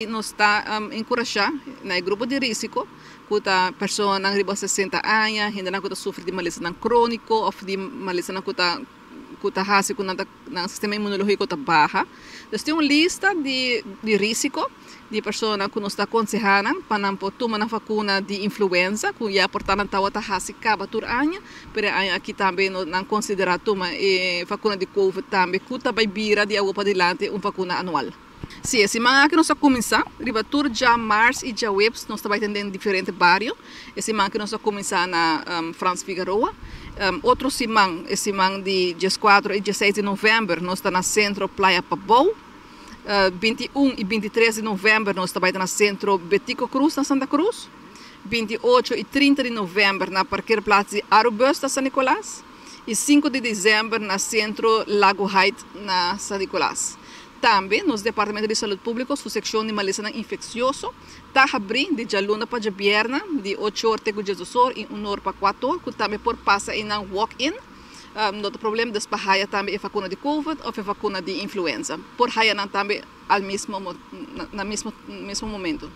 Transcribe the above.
Nos está encorajar no grupo de risco, que a pessoa não arriba 60 anos, ainda não sofre de malestar crônico ou de malestar que está com o sistema imunológico baixa. Então, tem uma lista de risco de pessoas que nos está aconselhando para tomar a vacuna de influenza, que já portanto está cada ano, mas aqui também não considera tomar a vacuna de Covid também, que está bem de agora para diante uma vacuna anual. Sim, esse manhã que nós vamos começar, ribatur já março e já webs, nós estamos atendendo diferentes bairros. Esse manhã que nós vamos começar na Franz Figueroa. Outro semana, esse semana de 4 e 16 de novembro, nós estamos no centro Playa Pabou. 21 e 23 de novembro, nós estamos no centro Betico Cruz, na Santa Cruz. 28 e 30 de novembro, na Parkeerplaats de Arubus, na São Nicolás. E 5 de dezembro, na centro Lago Height, na São Nicolás. Também, no Departamento de Saúde Pública, sua secção de malestar infeccioso, está abrindo de jaluna para viernes, de 8 horas até 18 horas, e 1 hora para 4 horas, que também por passar em um walk-in. Não tem problema, despahaia também é vacuna de Covid ou é vacuna de influenza. Por haia também, no mesmo momento.